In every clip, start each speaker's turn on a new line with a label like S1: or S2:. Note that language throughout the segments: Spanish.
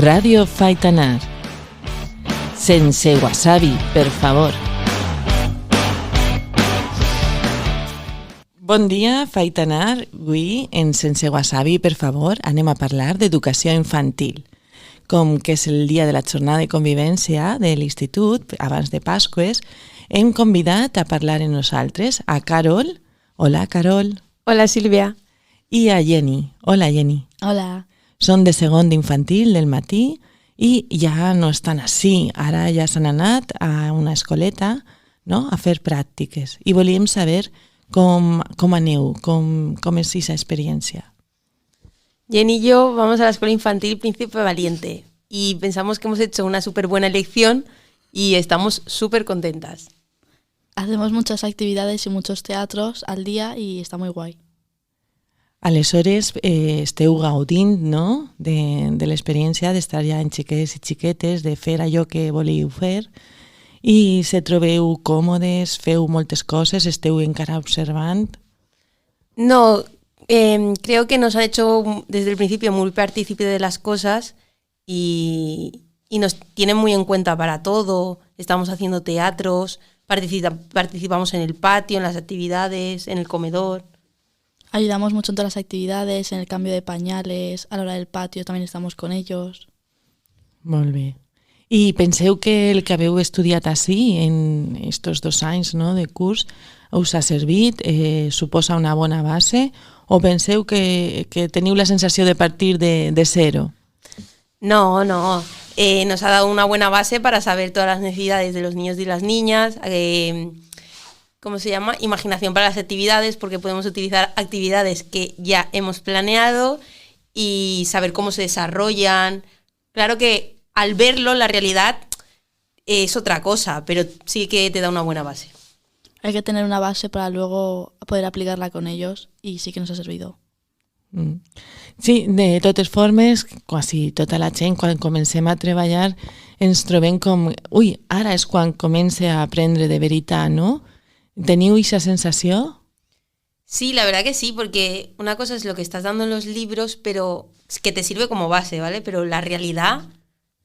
S1: Ràdio Faitanar. Sense wasabi, per favor. Bon dia, Faitanar. Avui, en Sense wasabi, per favor, anem a parlar d'educació infantil. Com que és el dia de la jornada de convivència de l'Institut, abans de Pasqües, hem convidat a parlar amb nosaltres a Carol. Hola, Carol.
S2: Hola, Sílvia.
S1: I a Jenny. Hola, Jenny.
S2: Hola.
S1: Són de segon d'infantil del matí i ja no estan així. Ara ja s'han anat a una escoleta, no?, a fer pràctiques. I volíem saber com aneu, com és aquesta experiència.
S2: Jenny y yo vamos a la escuela infantil Príncipe Valiente y pensamos que hemos hecho una súper buena elección y estamos súper contentas.
S3: Hacemos muchas actividades y muchos teatros al día y está muy guay.
S1: Aleshores, esteu gaudint, no?, de l'experiència d'estar ja en xiquets i xiquetes, de fer allò que volíeu fer, i se trobeu còmodes, feu moltes coses, esteu encara observant?
S2: No, creo que nos han hecho desde el principio muy partícipe de las cosas y nos tienen muy en cuenta para todo. Estamos haciendo teatros, participamos en el patio, en las actividades, en el comedor.
S3: Ayudamos mucho en todas las actividades, en el cambio de pañales, a la hora del patio también estamos con ellos.
S1: Molt bé. I penseu que el que haveu estudiat així en estos 2 anys, no, de curs us ha servit, suposa una bona base, o penseu que teniu la sensació de partir de cero?
S2: No, nos ha dado una buena base para saber todas las necesidades de los niños y las niñas, ¿cómo se llama? Imaginación para las actividades, porque podemos utilizar actividades que ya hemos planeado y saber cómo se desarrollan. Claro que al verlo, la realidad es otra cosa, pero sí que te da una buena base.
S3: Hay que tener una base para luego poder aplicarla con ellos y sí que nos ha servido.
S1: Sí, de totes formes, quasi tota la gent, quan comencem a treballar, ens trobem com, ara és quan comença a aprendre de veritat, no? ¿Teniu esa sensación?
S2: Sí, la verdad que sí, porque una cosa es lo que estás dando en los libros, pero es que te sirve como base, ¿vale? Pero la realidad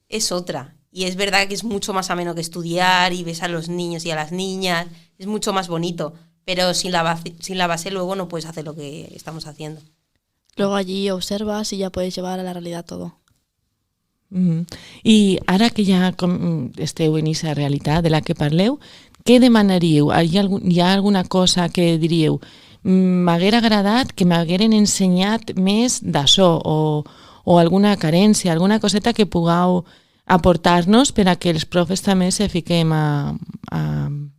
S2: es otra. Y es verdad que es mucho más ameno que estudiar y ves a los niños y a las niñas, es mucho más bonito, pero sin la base luego no puedes hacer lo que estamos haciendo.
S3: Luego allí observas y ya puedes llevar a la realidad todo.
S1: I ara que ja esteu en aquesta realitat de la que parleu, què demanaríeu? Hi ha alguna cosa que diríeu m'haguera agradat que m'hagueren ensenyat més d'això o alguna carència, alguna coseta que pugueu aportar-nos per a que els profes també se fiquem a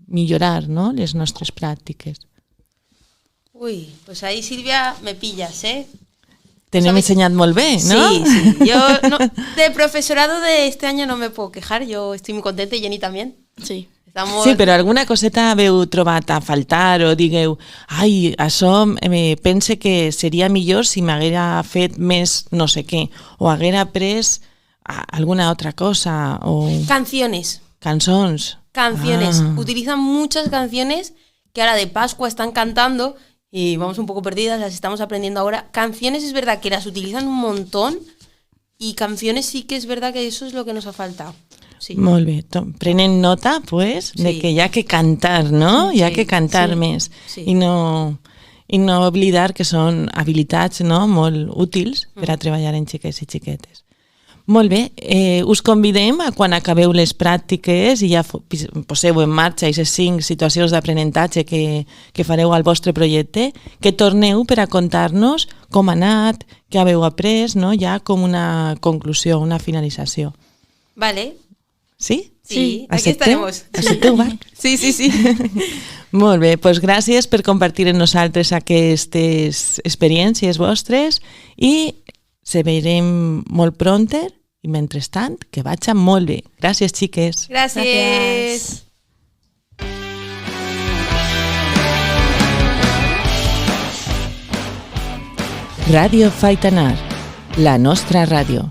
S1: millorar, no?, les nostres pràctiques?
S2: Uy, pues ahí, Silvia, me pillas, ¿eh?
S1: T'hem ensenyat molt bé, ¿no?
S2: Sí. Yo de profesorado de este año no me puedo quejar, yo estoy muy contenta y Jenny también.
S3: Sí.
S1: Sí, però alguna coseta haveu trobat a faltar o digueu, això pense que seria millor si m'haguera fet més no sé què, o haguera après alguna altra cosa, o...
S2: Canciones.
S1: Cançons.
S2: Canciones. Utilizan muchas canciones que ahora de Pascua están cantando y vamos un poco perdidas, las estamos aprendiendo ahora. Canciones es verdad que las utilizan un montón y canciones sí que es verdad que eso es lo que nos ha faltado. Sí.
S1: Molt bé. Prenen nota, pues, de que hi ha que cantar, no? Hi ha que cantar més.
S2: Sí.
S1: I no oblidar que són habilitats, no?, molt útils per a treballar en xiquets i xiquetes. Molt bé. Us convidem a quan acabeu les pràctiques i ja poseu en marxa aquestes 5 situacions d'aprenentatge que fareu al vostre projecte, que torneu per a contar-nos com ha anat, què haveu après, no?, ja com una conclusió, una finalització.
S2: Vale.
S1: Sí?
S2: Sí, aquí estaremos.
S1: Accepteu, va?
S2: Sí.
S1: Molt bé, doncs gràcies per compartir amb nosaltres aquestes experiències vostres i se veurem molt pronter i mentrestant que vagi molt bé. Gràcies, xiques.
S2: Gràcies.
S1: Ràdio Faitanar, la nostra ràdio.